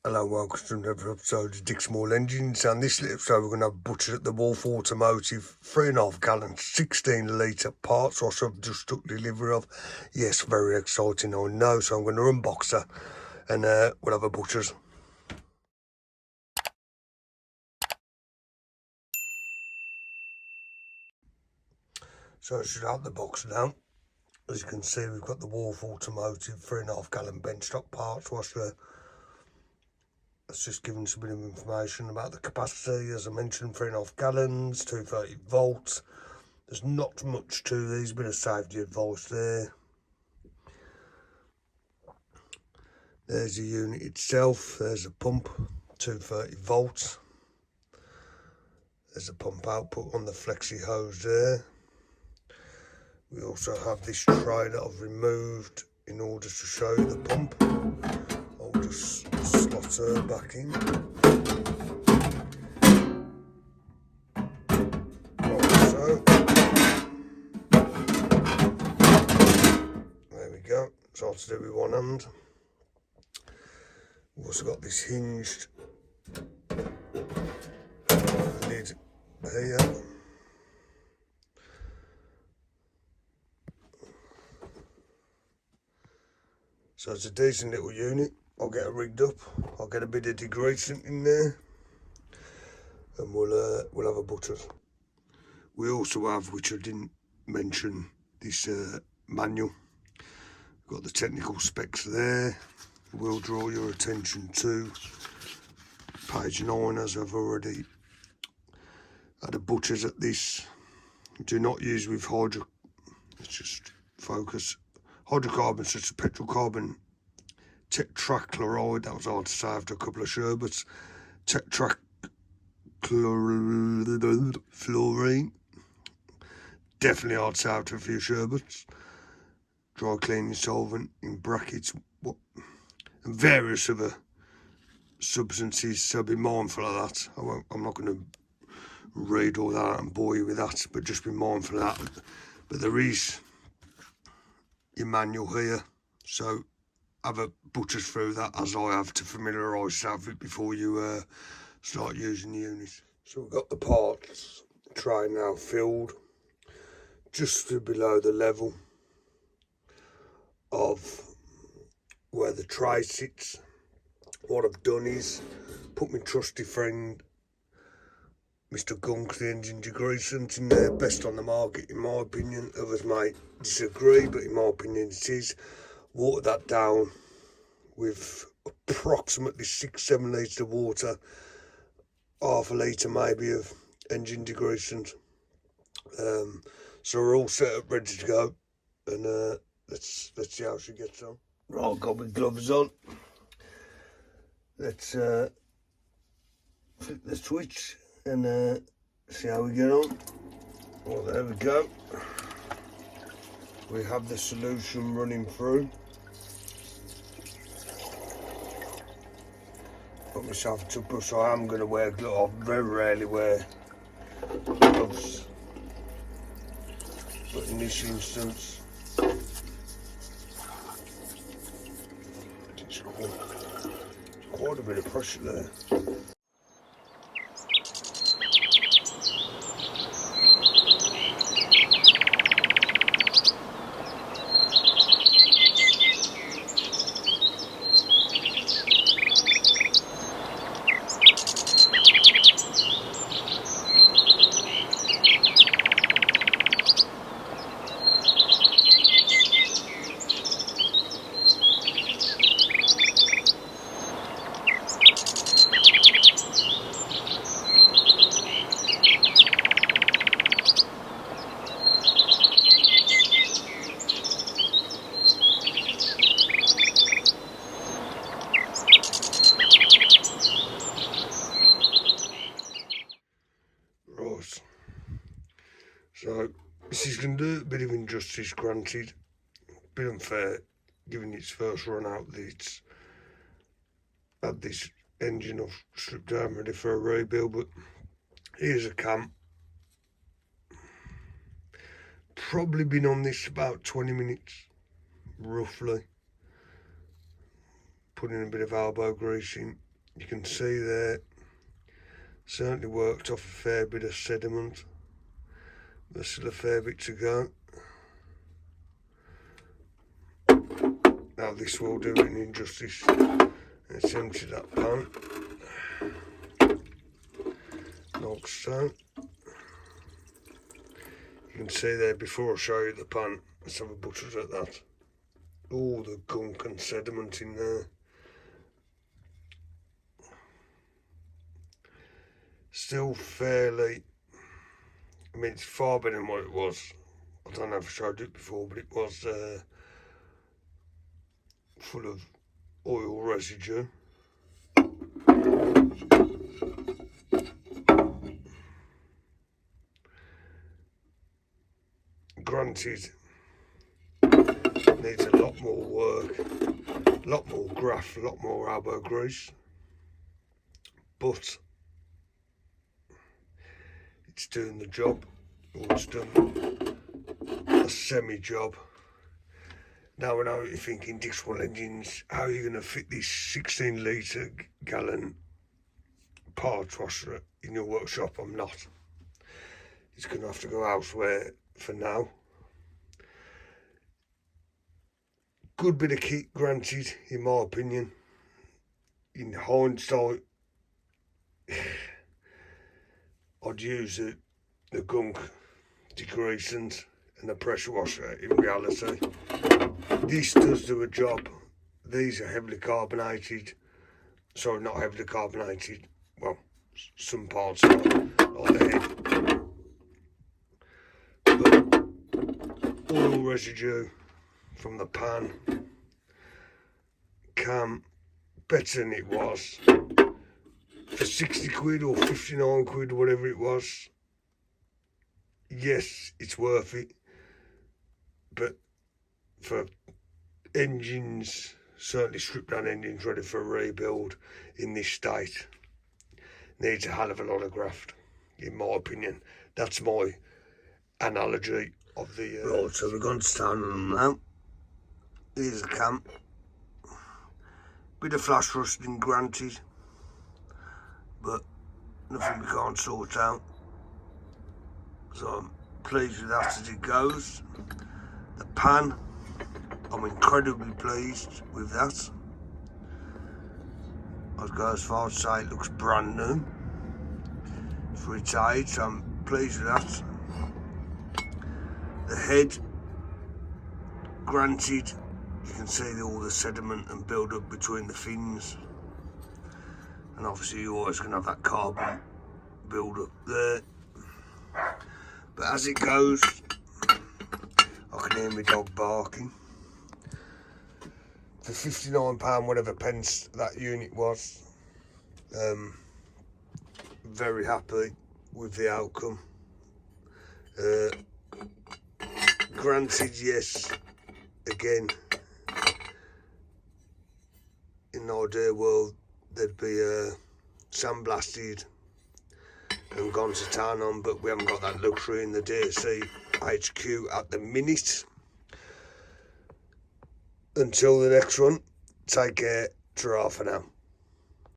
Hello, welcome to another episode of Dick Small Engines, and this episode we're going to have butchered at the Wolf Automotive 3.5 gallon 16 litre parts wash I've just took delivery of. Yes, very exciting, I know, so I'm going to unbox her and we'll have a butcher's. So I should have the box now. As you can see, we've got the Wolf Automotive 3.5 gallon benchtop parts wash there. It's just giving us a bit of information about the capacity. As I mentioned, 3.5 gallons, 230 volts. There's not much to these, bit of safety advice there. There's the unit itself, there's a pump, 230 volts. There's a pump output on the flexi hose there. We also have this tray that I've removed in order to show you the pump. I'll just slot her back in. Like so. There we go, it's hard to do with one hand. We've also got this hinged lid here. So it's a decent little unit. I'll get it rigged up. I'll get a bit of degradation in there, and we'll have a butcher. We also have, which I didn't mention, this manual. Got the technical specs there. We'll draw your attention to page 9, as I've already had a butcher's at this. Do not use with let's just focus. Hydrocarbons such as petrol carbon, tetrachloride, that was hard to say after a couple of sherbets, tetrachlorine, definitely hard to say after a few sherbets, dry cleaning solvent in brackets, and various other substances, so be mindful of that. I'm not going to read all that and bore you with that, but just be mindful of that. But there is your manual here, so have a butcher's through that, as I have, to familiarise yourself with it before you start using the unit. So we've got the parts tray now filled just to below the level of where the tray sits. What I've done is put my trusty friend Mr. Gunk, the engine degreasant, in there, best on the market in my opinion. Others may disagree, but in my opinion it is. Water that down with approximately 6-7 litres of water, half a litre maybe of engine degreasant. So we're all set up, ready to go, and let's see how she gets on. Right, I've got my gloves on. Let's flip the switch and see how we get on. Well, there we go. We have the solution running through. Got myself a toothbrush. I am going to wear gloves. I very rarely wear gloves, but in this instance, it's quite a bit of pressure there. So this is going to do a bit of injustice, granted, a bit unfair, given its first run out that it's had this engine off, stripped down, ready for a rebuild. But here's a cam. Probably been on this about 20 minutes, roughly. Putting a bit of elbow grease in, You can see there, certainly worked off a fair bit of sediment. There's still a fair bit to go. Now this will do it an injustice. Let's empty that pan. Like so. You can see there, before I show you the pan, let's have a butcher's at that. All the gunk and sediment in there. Still fairly, I mean, it's far better than what it was. I don't know if I showed it before, but it was full of oil residue. Granted, needs a lot more work, a lot more graft, a lot more elbow grease, but it's doing the job, or it's done a semi-job. Now I know what you're thinking, Dixwell engines, how are you going to fit this 16 litre gallon parts washer in your workshop? I'm not. It's going to have to go elsewhere for now. Good bit of kit, granted, in my opinion. In hindsight, I'd use the gunk degreasant and the pressure washer in reality. This does do a job. These are heavily carbonated. Sorry, not heavily carbonated. Well, some parts are, like the head. But oil residue from the pan, cam, better than it was. For 60 quid or 59 quid, whatever it was, yes, it's worth it. But for engines, certainly stripped down engines ready for a rebuild in this state, needs a hell of a lot of graft, in my opinion. That's my analogy of the... Right, so we've gone to town on them now. Here's the cam. Bit of flash rusting, granted, but nothing we can't sort out. So I'm pleased with that as it goes. The pan, I'm incredibly pleased with that. I'd go as far as to say it looks brand new for its age, so I'm pleased with that. The head, granted, you can see all the sediment and build up between the fins, and obviously you're always going to have that carbon build up there. But as it goes, I can hear my dog barking. For £59, whatever pence that unit was, very happy with the outcome. Granted, yes, again, in an ideal world, they'd be sandblasted and gone to town on, but we haven't got that luxury in the DSC HQ at the minute. Until the next one, take care, ta-ra for now.